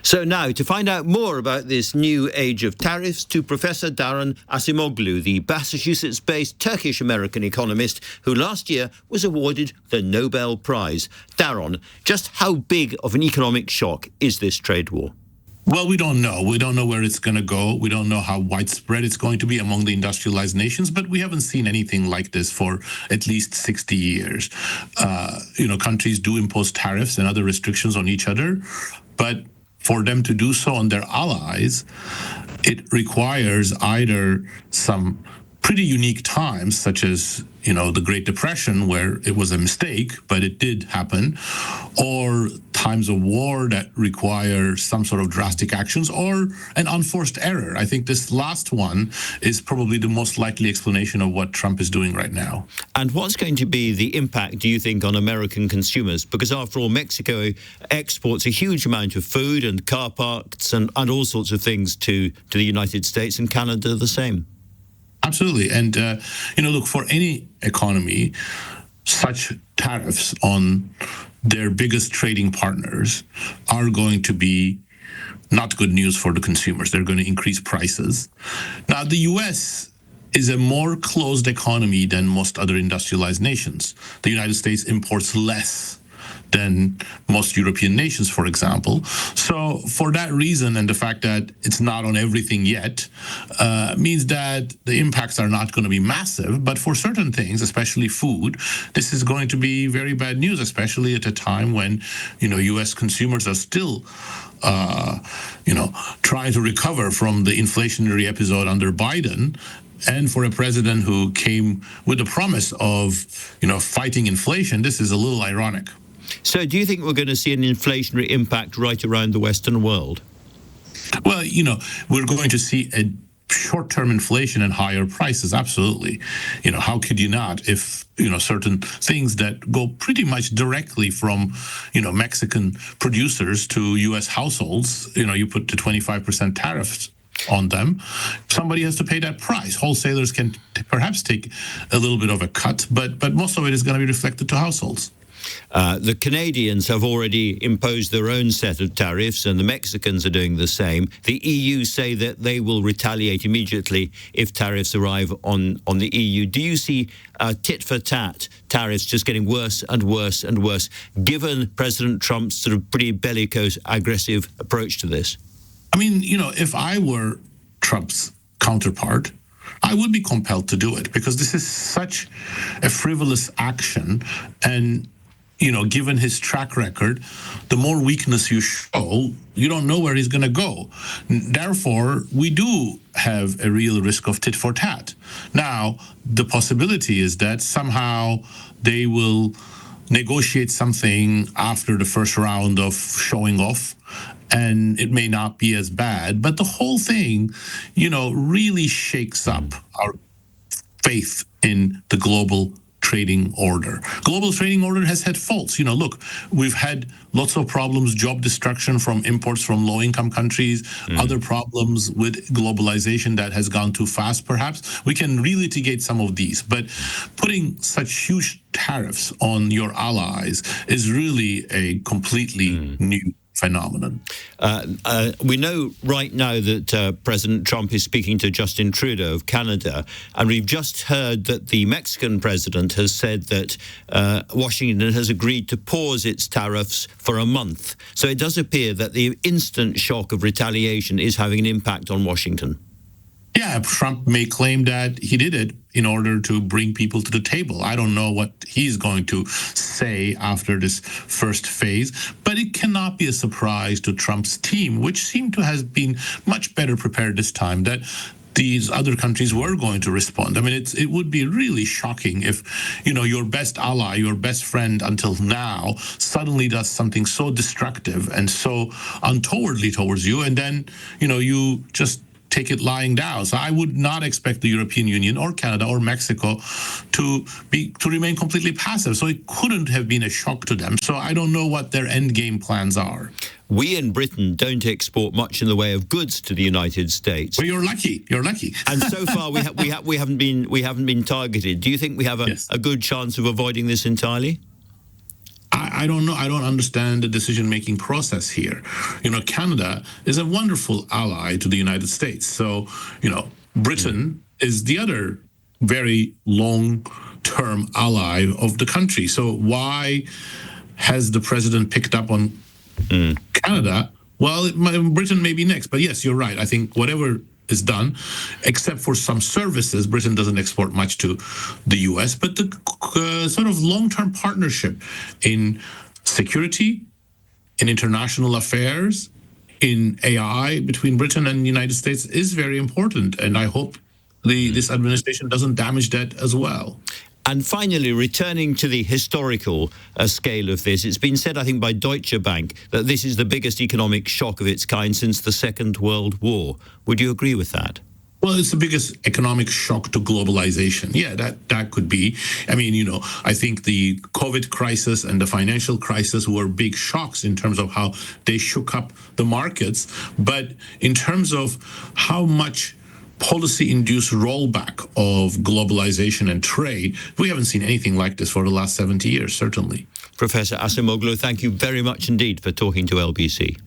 So now, to find out more about this new age of tariffs, to Professor Aron Acemoglu, the Massachusetts-based Turkish-American economist who last year was awarded the Nobel Prize. Aron, just how big of an economic shock is this trade war? Well, we don't know. We don't know where it's going to go. We don't know how widespread it's going to be among the industrialized nations, but we haven't seen anything like this for at least 60 years. Countries do impose tariffs and other restrictions on each other, but for them to do so on their allies, it requires either some pretty unique times, such as, the Great Depression, where it was a mistake, but it did happen, or times of war that require some sort of drastic actions, or an unforced error. I think this last one is probably the most likely explanation of what Trump is doing right now. And what's going to be the impact, do you think, on American consumers? Because after all, Mexico exports a huge amount of food and car parts and all sorts of things to the United States, and Canada the same. Absolutely. And, look, for any economy, such tariffs on their biggest trading partners are going to be not good news for the consumers. They're going to increase prices. Now, the U.S. is a more closed economy than most other industrialized nations. The United States imports less than most European nations, for example. So for that reason, and the fact that it's not on everything yet, means that the impacts are not going to be massive. But for certain things, especially food, this is going to be very bad news, especially at a time when, U.S. consumers are still trying to recover from the inflationary episode under Biden. And for a president who came with the promise of, fighting inflation, this is a little ironic. So do you think we're going to see an inflationary impact right around the Western world? Well, we're going to see a short-term inflation and higher prices. Absolutely. How could you not if, certain things that go pretty much directly from, Mexican producers to U.S. households, you put the 25% tariffs on them, somebody has to pay that price. Wholesalers can perhaps take a little bit of a cut, but most of it is going to be reflected to households. The Canadians have already imposed their own set of tariffs, and the Mexicans are doing the same. The EU say that they will retaliate immediately if tariffs arrive on the EU. Do you see tit-for-tat tariffs just getting worse and worse and worse, given President Trump's sort of pretty bellicose, aggressive approach to this? I mean, if I were Trump's counterpart, I would be compelled to do it, because this is such a frivolous action. And, given his track record, the more weakness you show, you don't know where he's going to go. Therefore, we do have a real risk of tit for tat. Now, the possibility is that somehow they will negotiate something after the first round of showing off, and it may not be as bad. But the whole thing, really shakes up our faith in the global trading order. Global trading order has had faults. Look, we've had lots of problems, job destruction from imports from low-income countries, other problems with globalization that has gone too fast, perhaps. We can relitigate some of these, but putting such huge tariffs on your allies is really a completely new phenomenon. We know right now that President Trump is speaking to Justin Trudeau of Canada, and we've just heard that the Mexican president has said that Washington has agreed to pause its tariffs for a month. So it does appear that the instant shock of retaliation is having an impact on Washington. Yeah, Trump may claim that he did it in order to bring people to the table. I don't know what he's going to say after this first phase, but it cannot be a surprise to Trump's team, which seemed to have been much better prepared this time, that these other countries were going to respond. I mean, it would be really shocking if, your best ally, your best friend until now suddenly does something so destructive and so untowardly towards you, and then, you just take it lying down. So I would not expect the European Union or Canada or Mexico to remain completely passive. So it couldn't have been a shock to them. So I don't know what their end game plans are. We in Britain don't export much in the way of goods to the United States. Well, you're lucky. You're lucky. And so far we haven't been targeted. Do you think we have a good chance of avoiding this entirely? I don't know. I don't understand the decision-making process here. Canada is a wonderful ally to the United States. So, Britain is the other very long-term ally of the country. So why has the president picked up on Canada? Well, Britain may be next. But yes, you're right. I think whatever is done, except for some services, Britain doesn't export much to the US, but the sort of long-term partnership in security, in international affairs, in AI between Britain and the United States is very important. And I hope this administration doesn't damage that as well. And finally, returning to the historical scale of this, it's been said, I think, by Deutsche Bank that this is the biggest economic shock of its kind since the Second World War. Would you agree with that? Well, it's the biggest economic shock to globalization. Yeah, that could be. I mean, I think the COVID crisis and the financial crisis were big shocks in terms of how they shook up the markets. But in terms of how much policy-induced rollback of globalization and trade, we haven't seen anything like this for the last 70 years, certainly. Professor Acemoglu, thank you very much indeed for talking to LBC.